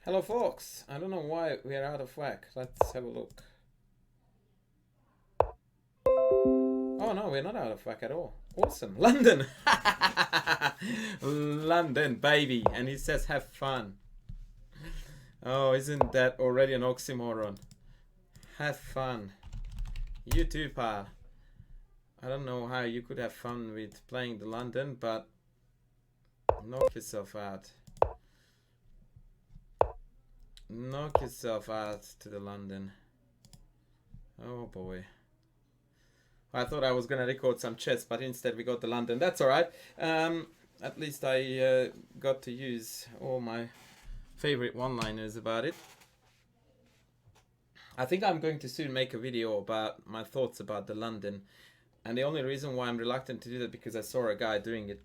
Hello, folks. I don't know why we are out of whack. Let's have a look. Oh no, we're not out of whack at all. Awesome. London! London, baby. And he says, have fun. Oh, isn't that already an oxymoron? Have fun. You too, pal. I don't know how you could have fun with playing the London, but knock yourself out. Knock yourself out to the London. Oh boy. I thought I was gonna record some chess, but instead we got the London. That's alright. At least I got to use all my favorite one-liners about it. I think I'm going to soon make a video about my thoughts about the London. And the only reason why I'm reluctant to do that because I saw a guy doing it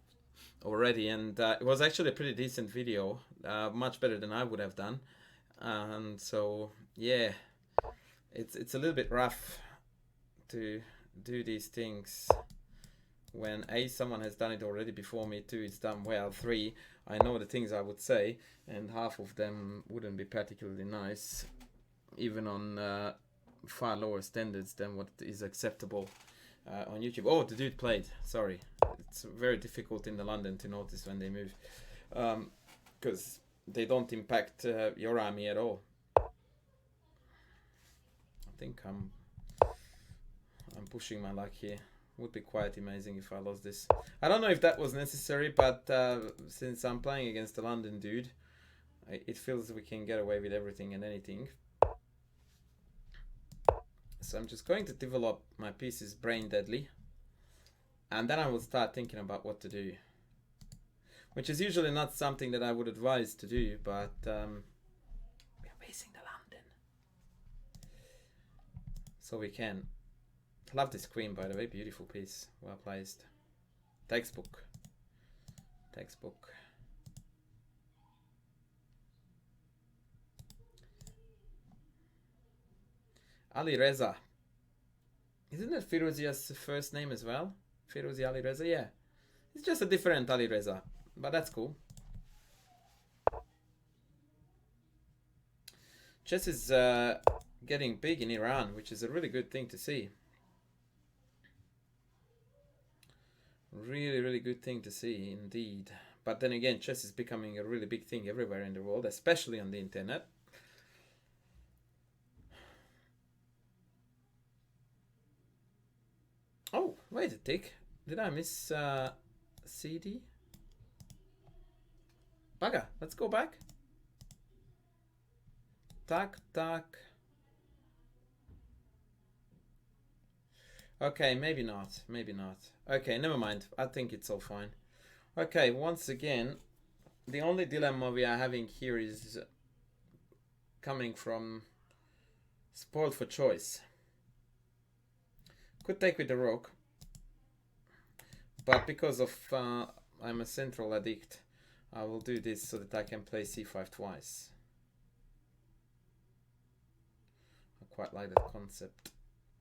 already, and it was actually a pretty decent video, much better than I would have done. And so yeah, it's a little bit rough to do these things when someone has done it already before me, it's done well, I know the things I would say, and half of them wouldn't be particularly nice, even on far lower standards than what is acceptable on YouTube. Oh, the dude played. Sorry, it's very difficult in the London to notice when they move, because they don't impact your army at all. I think I'm pushing my luck here. Would be quite amazing if I lost this. I don't know if that was necessary, but since I'm playing against a London dude, it feels we can get away with everything and anything. So I'm just going to develop my pieces brain deadly, and then I will start thinking about what to do, which is usually not something that I would advise to do, but we're facing the London, so we can. Love this queen, by the way. Beautiful piece. Well placed. Textbook. Textbook. Ali Reza. Isn't that Firouzia's first name as well? Firouzi Ali Reza? Yeah. It's just a different Ali Reza. But that's cool. Chess is getting big in Iran, which is a really good thing to see. Really, really good thing to see indeed. But then again, chess is becoming a really big thing everywhere in the world, especially on the internet. Oh, wait a tick. Did I miss CD? Bugger, let's go back. Tack, tack. Okay, maybe not. Maybe not. Okay, never mind. I think it's all fine. Okay, once again, the only dilemma we are having here is coming from spoiled for choice. Could take with the rook, but because of I'm a central addict, I will do this so that I can play c5 twice. I quite like that concept,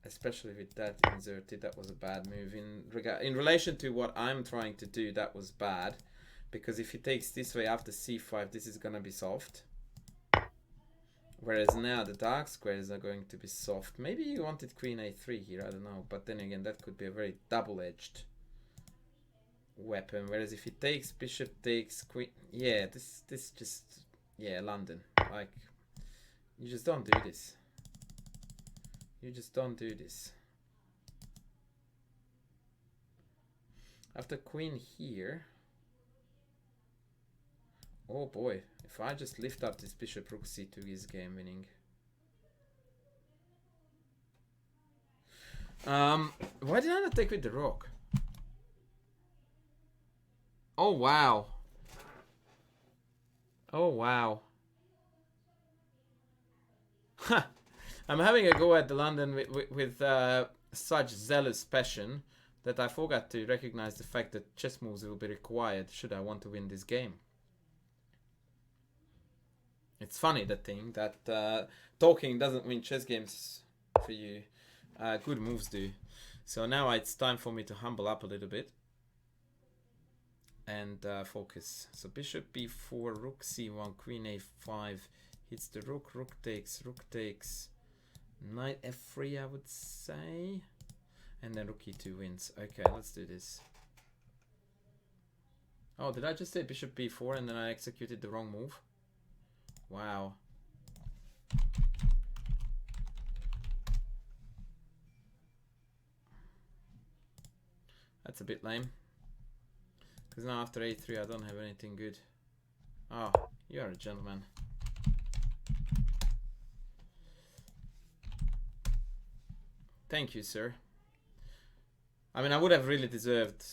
especially with that inserted. That was a bad move in relation to what I'm trying to do. That was bad, because if he takes this way after c5, this is gonna be soft, whereas now the dark squares are going to be soft. Maybe you wanted queen a3 here, I don't know, but then again that could be a very double-edged weapon. Whereas if he takes bishop takes queen, yeah, this just, yeah, London, like, you just don't do this. You just don't do this. After queen here, oh boy, if I just lift up this bishop, rook c2 is game winning. Why did I not take with the rook? Oh wow. Oh wow. Huh. I'm having a go at the London with such zealous passion that I forgot to recognize the fact that chess moves will be required should I want to win this game. It's funny, that thing, that talking doesn't win chess games for you. Good moves do. So now it's time for me to humble up a little bit and focus. So bishop b4, rook c1, queen a5, Hits the rook, rook takes, knight f3 I would say, and then rook e2 wins. Okay, let's do this. Oh, did I just say bishop b4 and then I executed the wrong move? Wow. That's a bit lame. Because now after a3 I don't have anything good. Oh, you are a gentleman. Thank you, sir. I mean, I would have really deserved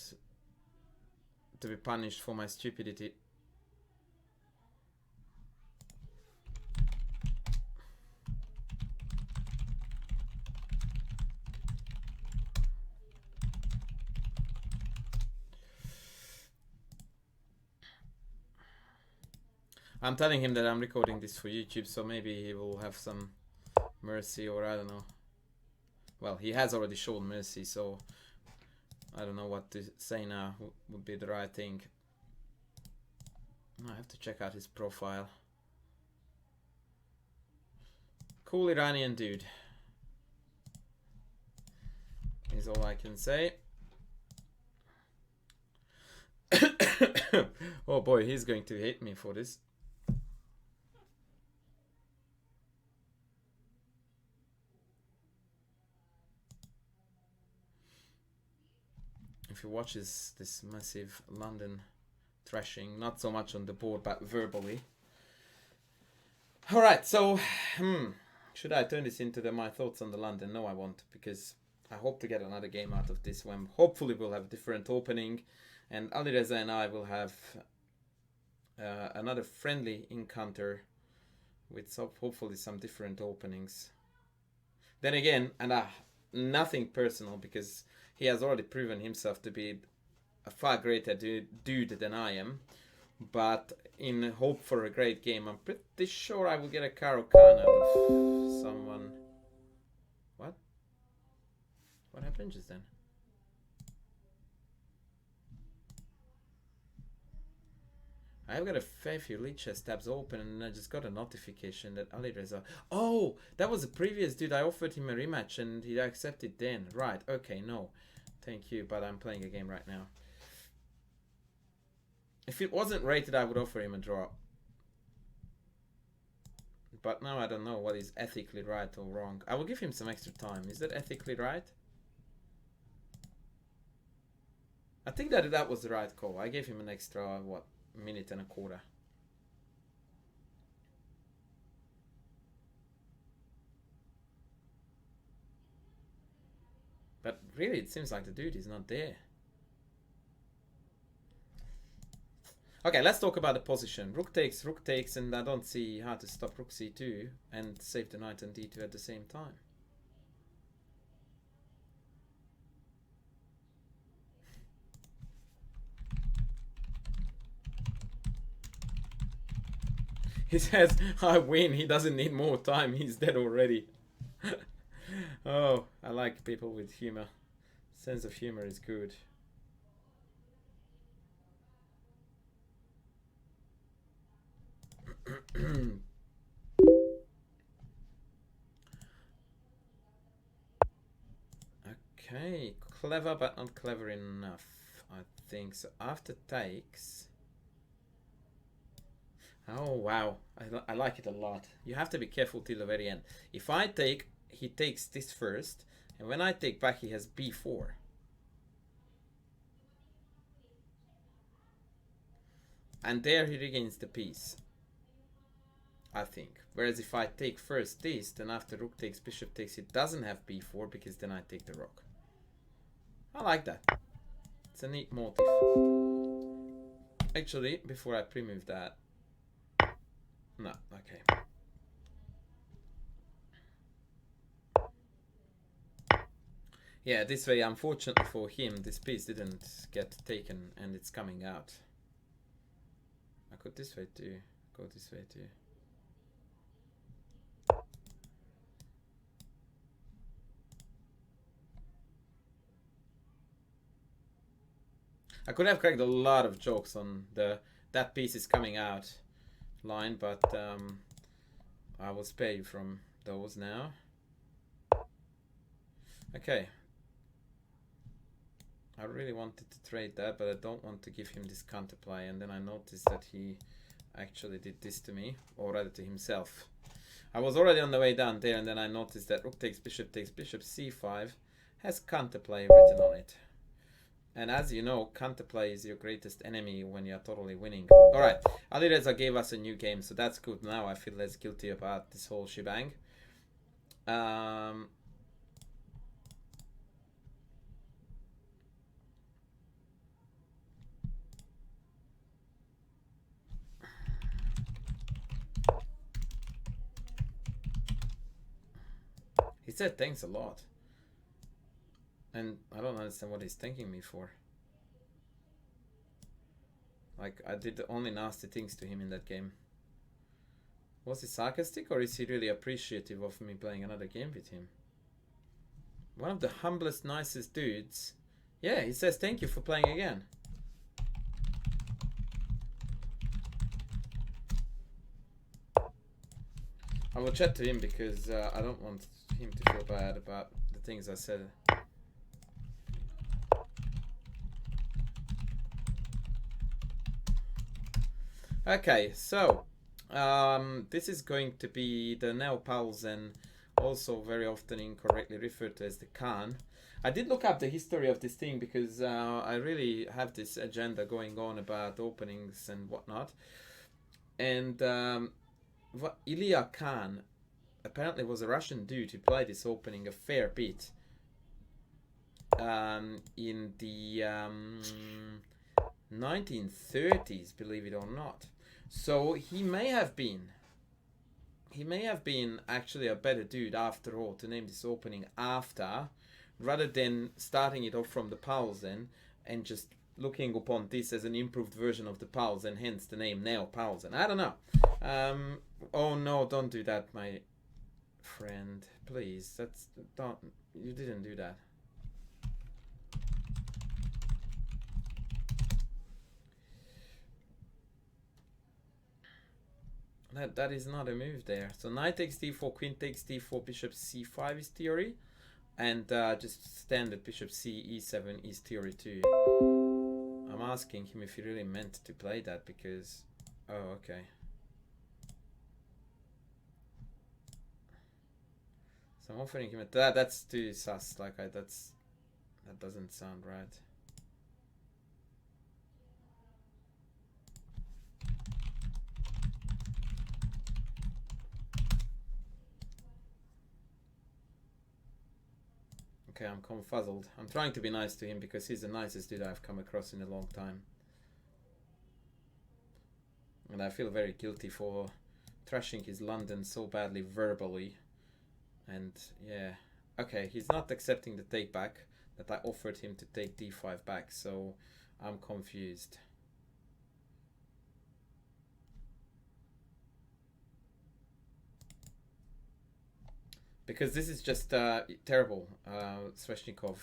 to be punished for my stupidity. I'm telling him that I'm recording this for YouTube, so maybe he will have some mercy, or I don't know. Well, he has already shown mercy, so I don't know what to say now would be the right thing. I have to check out his profile. Cool Iranian dude is all I can say. Oh boy, he's going to hate me for this. If he watches this massive London thrashing, not so much on the board but verbally. Alright, so should I turn this into my thoughts on the London? No, I won't, because I hope to get another game out of this when hopefully we'll have a different opening, and Alireza and I will have another friendly encounter with hopefully some different openings. Then again, and nothing personal, because he has already proven himself to be a far greater dude than I am. But in hope for a great game, I'm pretty sure I will get a Caro-Kann out of someone. What? What happened just then? I've got a fair few lead chess tabs open, and I just got a notification that Alireza... Oh, that was the previous dude. I offered him a rematch and he accepted then. Right, okay, no. Thank you, but I'm playing a game right now. If it wasn't rated, I would offer him a draw. But now I don't know what is ethically right or wrong. I will give him some extra time. Is that ethically right? I think that was the right call. I gave him an extra, what, minute and a quarter. But really, it seems like the dude is not there. Okay, let's talk about the position. Rook takes, and I don't see how to stop rook c2 and save the knight on d2 at the same time. He says, I win, he doesn't need more time, he's dead already. Oh, I like people with humor. Sense of humor is good. Okay, clever but not clever enough, I think. So after takes... Oh, wow. I like it a lot. You have to be careful till the very end. If I take, he takes this first, and when I take back, he has b4. And there he regains the piece, I think. Whereas if I take first this, then after rook takes, bishop takes, it doesn't have b4, because then I take the rook. I like that. It's a neat motive. Actually, before I pre-move that... No, okay. Yeah, this way, unfortunately for him, this piece didn't get taken and it's coming out. I could this way too. Go this way too. I could have cracked a lot of jokes on the that piece is coming out line, but I will spare you from those now. Okay. I really wanted to trade that, but I don't want to give him this counterplay. And then I noticed that he actually did this to me, or rather to himself. I was already on the way down there, and then I noticed that rook takes bishop c5 has counterplay written on it. And as you know, counterplay is your greatest enemy when you're totally winning. Alright, Alireza gave us a new game, so that's good. Now I feel less guilty about this whole shebang. He said thanks a lot. And I don't understand what he's thanking me for. Like, I did only nasty things to him in that game. Was he sarcastic, or is he really appreciative of me playing another game with him? One of the humblest, nicest dudes. Yeah, he says thank you for playing again. I will chat to him because I don't want him to feel bad about the things I said. Okay, so this is going to be the Neopalzen, also very often incorrectly referred to as the Khan. I did look up the history of this thing because I really have this agenda going on about openings and whatnot. And Ilya Khan apparently was a Russian dude who played this opening a fair bit in the 1930s, believe it or not. So he may have been actually a better dude after all to name this opening after, rather than starting it off from the Paulsen and just looking upon this as an improved version of the Paulsen, hence the name Neopalzen. I don't know. Oh no, don't do that, my friend. Please, you didn't do that. That is not a move there. So knight takes d4, queen takes d4, bishop c5 is theory. And just standard bishop c e7 is theory too. I'm asking him if he really meant to play that because... Oh, okay. So I'm offering him that's too sus. Like that doesn't sound right. Okay, I'm confuzzled. I'm trying to be nice to him because he's the nicest dude I've come across in a long time. And I feel very guilty for trashing his London so badly verbally. And yeah, okay, he's not accepting the take back that I offered him to take d5 back, so I'm confused. Because this is just terrible Sveshnikov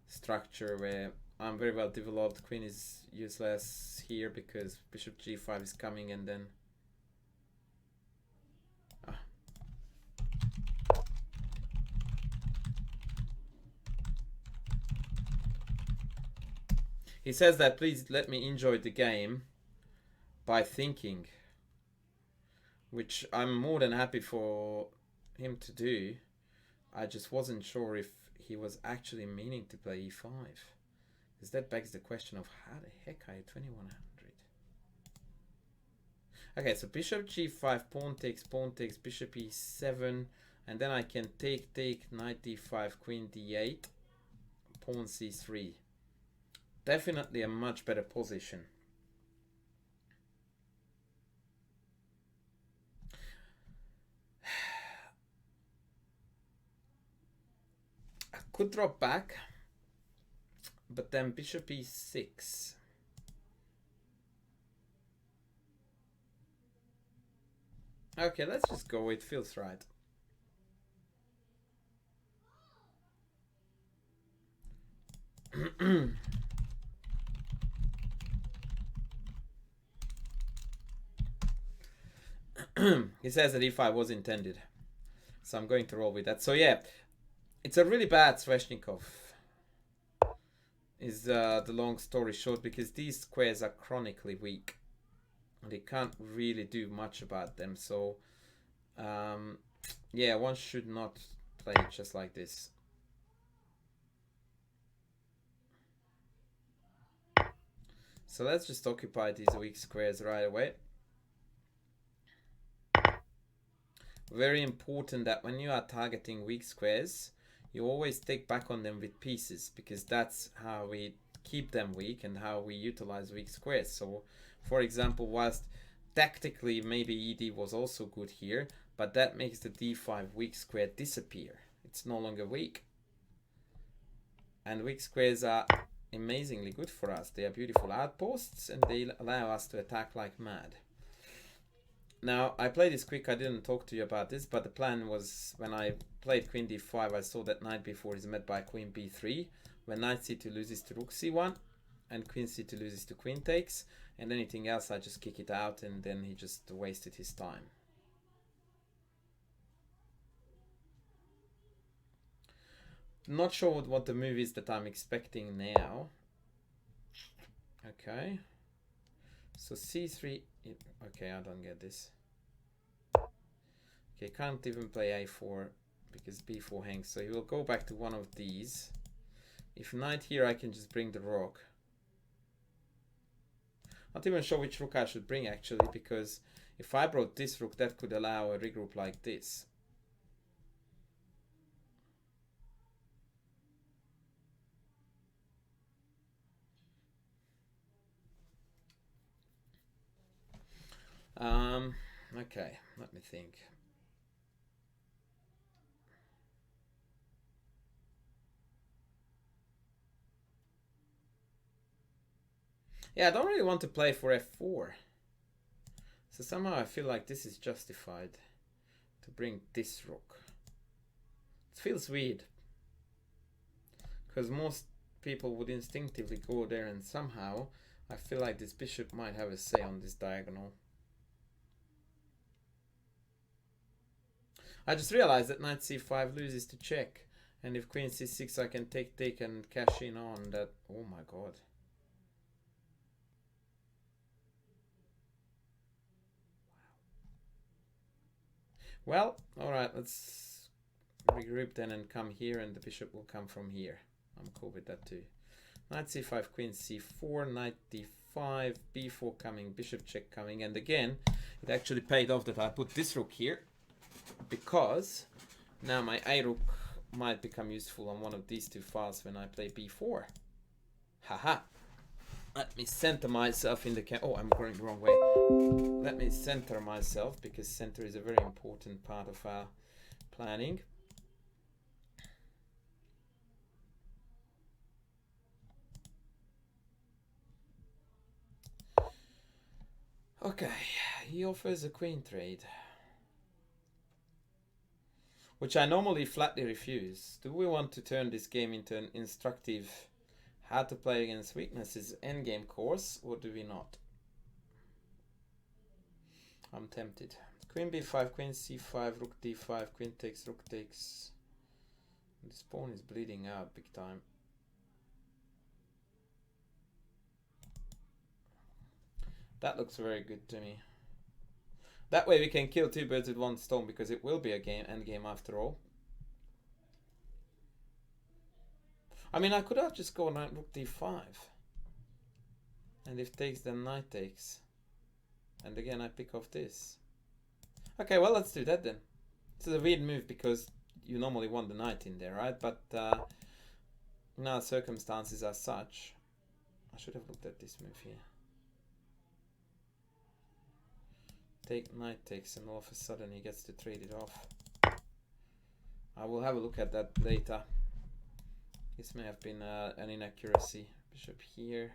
structure where I'm very well developed, queen is useless here because bishop g5 is coming and then... He says that please let me enjoy the game by thinking, which I'm more than happy for him to do. I just wasn't sure if he was actually meaning to play e5, because that begs the question of how the heck are you 2100? Okay, so bishop g5, pawn takes bishop e7, and then I can take knight d5, queen d8, pawn c3. Definitely a much better position. I could drop back, but then bishop e6. Okay, let's just go. It feels right. He says that e5 was intended. So I'm going to roll with that. So yeah, it's a really bad Sveshnikov. Is the long story short, because these squares are chronically weak. They can't really do much about them. So yeah, one should not play it just like this. So let's just occupy these weak squares right away. Very important that when you are targeting weak squares, you always take back on them with pieces, because that's how we keep them weak and how we utilize weak squares. So for example, whilst tactically maybe ed was also good here, but that makes the d5 weak square disappear. It's no longer weak. And weak squares are amazingly good for us. They are beautiful outposts and they allow us to attack like mad. Now, I played this quick, I didn't talk to you about this, but the plan was, when I played queen d5, I saw that knight b4 is met by queen b3, when knight c2 loses to rook c1, and queen c2 loses to queen takes, and anything else I just kick it out, and then he just wasted his time. Not sure what the move is that I'm expecting now. Okay. So c3, okay, I don't get this. Okay, can't even play a4 because b4 hangs, so he will go back to one of these. If knight here, I can just bring the rook. Not even sure which rook I should bring actually, because if I brought this rook, that could allow a regroup like this. Okay, let me think. Yeah, I don't really want to play for f4. So somehow I feel like this is justified to bring this rook. It feels weird, because most people would instinctively go there, and somehow I feel like this bishop might have a say on this diagonal. I just realized that knight c5 loses to check, and if queen c6 I can take and cash in on that. Oh my god. Well, alright, let's regroup then and come here, and the bishop will come from here. I'm cool with that too. Knight c5, queen c4, knight d5, b4 coming, bishop check coming, and again, it actually paid off that I put this rook here, because now my a rook might become useful on one of these two files when I play b4. Haha. Let me center myself in the oh, I'm going the wrong way. Let me center myself, because center is a very important part of our planning. Okay, he offers a queen trade, which I normally flatly refuse. Do we want to turn this game into an instructive how to play against weaknesses endgame course, or do we not? I'm tempted. Queen b5, queen c5, rook d5, queen takes, rook takes. This pawn is bleeding out big time. That looks very good to me. That way we can kill two birds with one stone, because it will be a endgame after all. I mean, I could have just gone knight rook d5. And if takes, then knight takes. And again, I pick off this. Okay, well, let's do that then. This is a weird move, because you normally want the knight in there, right? But now circumstances are such. I should have looked at this move here. Take knight takes, and all of a sudden he gets to trade it off. I will have a look at that later. This may have been an inaccuracy. Bishop here.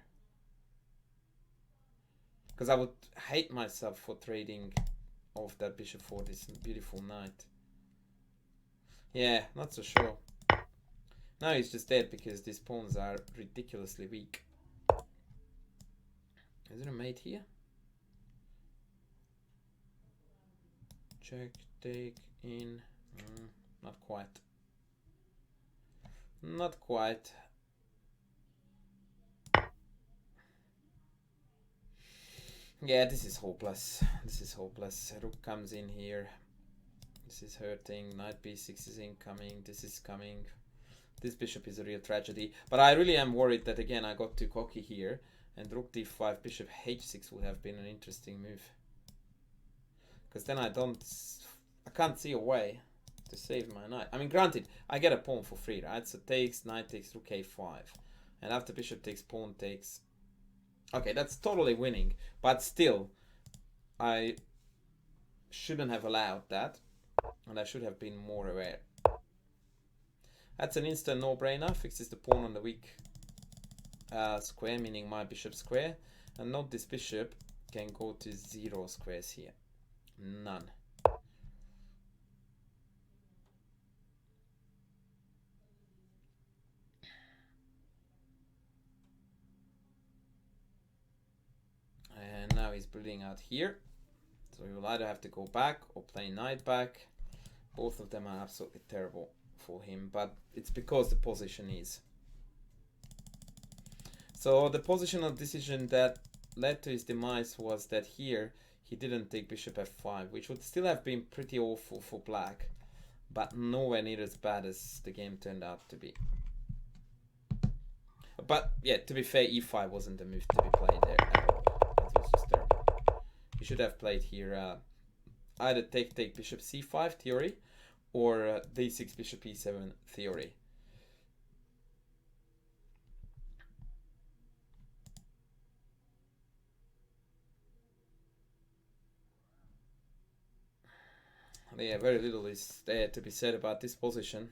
Because I would hate myself for trading off that bishop for this beautiful knight. Yeah, not so sure. Now he's just dead because these pawns are ridiculously weak. Is there a mate here? Check, take, in. Not quite. Not quite. Yeah, this is hopeless. This is hopeless. Rook comes in here. This is hurting. Knight b6 is incoming. This is coming. This bishop is a real tragedy. But I really am worried that again I got too cocky here. And rook d5, bishop h6 would have been an interesting move. Because then I can't see a way to save my knight. I mean, granted, I get a pawn for free, right? So takes, knight takes, rook a5. And after bishop takes, pawn takes. Okay, that's totally winning. But still, I shouldn't have allowed that. And I should have been more aware. That's an instant no-brainer. Fixes the pawn on the weak square, meaning my bishop square. And not this bishop can go to 0 squares here. None. And now he's building out here. So he will either have to go back or play knight back. Both of them are absolutely terrible for him, but it's because the position is. So the positional decision that led to his demise was that here he didn't take bishop f5, which would still have been pretty awful for black, but nowhere near as bad as the game turned out to be. But yeah, to be fair, e5 wasn't the move to be played there at all. That was just terrible. You should have played here either take bishop c5 theory or d6 bishop e7 theory. Yeah, very little is there to be said about this position.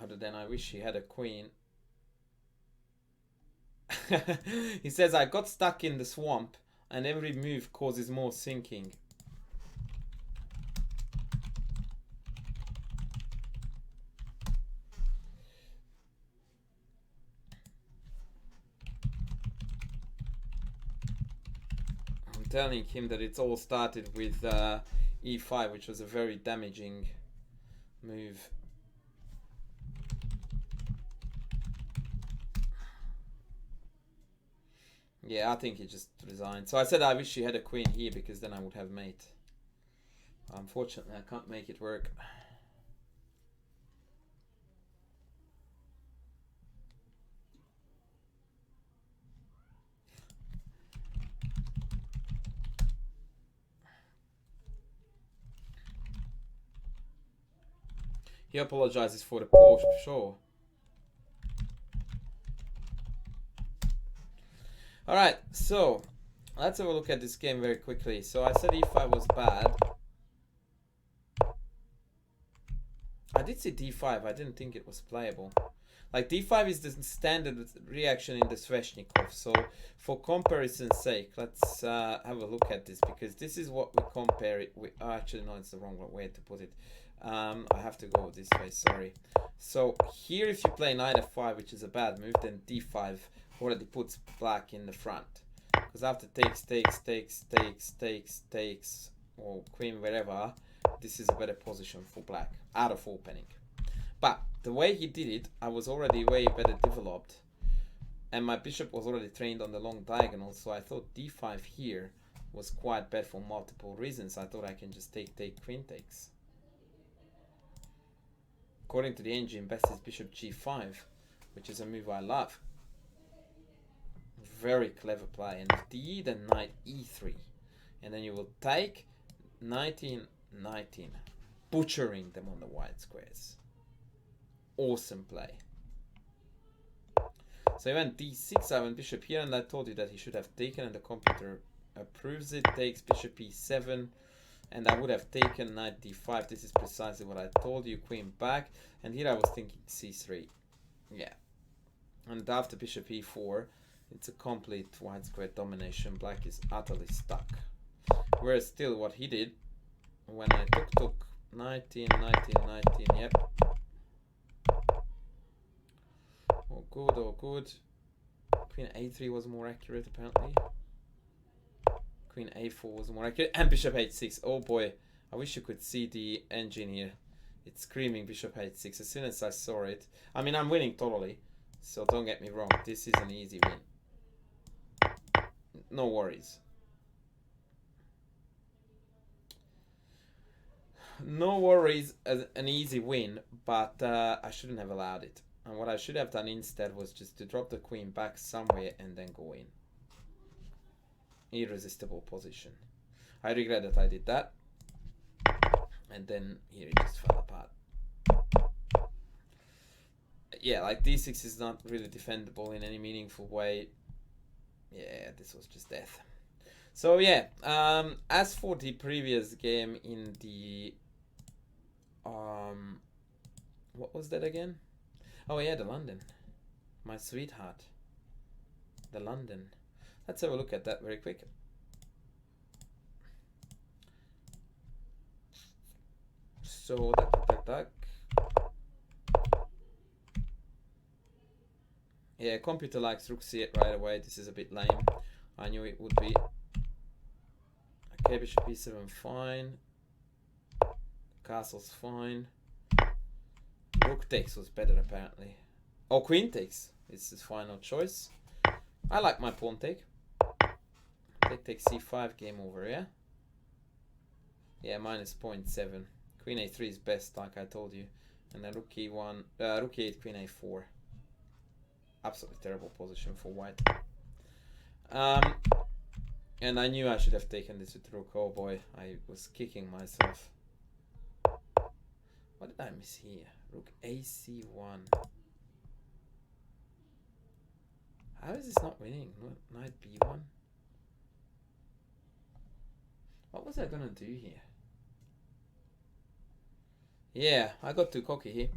Other than I wish he had a queen. He says, I got stuck in the swamp and every move causes more sinking. I'm telling him that it's all started with e5, which was a very damaging move. Yeah, I think he just resigned. So I said I wish he had a queen here because then I would have mate. Unfortunately, I can't make it work. He apologizes for the Porsche, sure. Alright, so let's have a look at this game very quickly. So I said e5 was bad. I did say d5, I didn't think it was playable. Like d5 is the standard reaction in the Sveshnikov. So for comparison's sake, let's have a look at this because this is what we compare it with. Oh, actually, no, it's the wrong way to put it. I have to go this way, sorry. So here if you play knight f5, which is a bad move, then d5 already puts black in the front. Because after takes, or queen wherever, this is a better position for black, out of opening. But the way he did it, I was already way better developed. And my bishop was already trained on the long diagonal, so I thought d5 here was quite bad for multiple reasons. I thought I can just take, queen takes. According to the engine, best is bishop g5, which is a move I love. Very clever play. And if d, then knight e3. And then you will take 19, butchering them on the white squares. Awesome play. So he went d6, I went bishop here, and I told you that he should have taken, and the computer approves it. Takes bishop e7, and I would have taken knight d5. This is precisely what I told you. Queen back, and here I was thinking c3. Yeah. And after bishop e4, it's a complete white square domination. Black is utterly stuck. Whereas still what he did, when I took 19, yep. Oh good. Queen a3 was more accurate apparently. Queen a4 was more accurate. And bishop h6. Oh boy, I wish you could see the engine here. It's screaming bishop h6 as soon as I saw it. I mean, I'm winning totally, so don't get me wrong. This is an easy win. No worries. No worries, an easy win, but I shouldn't have allowed it. And what I should have done instead was just to drop the queen back somewhere and then go in. Irresistible position. I regret that I did that. And then here it just fell apart. Yeah, like d6 is not really defendable in any meaningful way. Yeah, this was just death. So yeah, as for the previous game in the what was that again? Oh yeah, the London. My sweetheart. The London. Let's have a look at that very quick. So that. Yeah, computer likes rook c8 right away. This is a bit lame. I knew it would be. Okay, bishop e7 fine. Castle's fine. Rook takes was better apparently. Oh, queen takes. It's his final choice. I like my pawn take. Take takes c5, game over, yeah? Yeah, minus 0.7. Queen a3 is best, like I told you. And then rook e1, rook e8, queen a4. Absolutely terrible position for white. And I knew I should have taken this with rook. Oh boy, I was kicking myself. What did I miss here? Rook ac1. How is this not winning? Knight b1. What was I gonna do here? Yeah, I got too cocky here.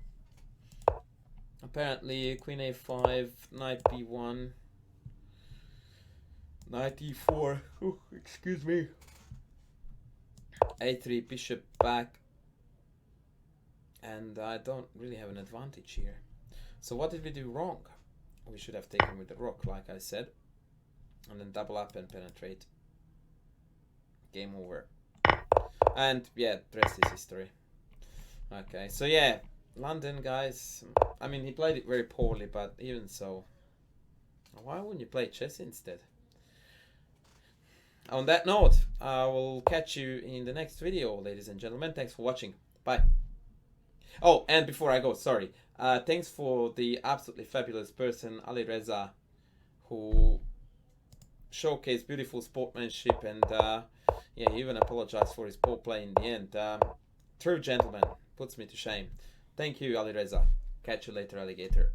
Apparently, queen a5, knight b1, knight e4. Oh, excuse me. a3, bishop back. And I don't really have an advantage here. So what did we do wrong? We should have taken with the rook, like I said. And then double up and penetrate. Game over. And yeah, the rest is history. Okay, so yeah, London, guys. I mean, he played it very poorly, but even so, why wouldn't you play chess instead? On that note, I will catch you in the next video, ladies and gentlemen. Thanks for watching. Bye. Oh, and before I go, sorry. Thanks for the absolutely fabulous person, Ali Reza, who showcased beautiful sportsmanship and yeah, he even apologized for his poor play in the end. True gentleman, puts me to shame. Thank you, Ali Reza. Catch you later, alligator.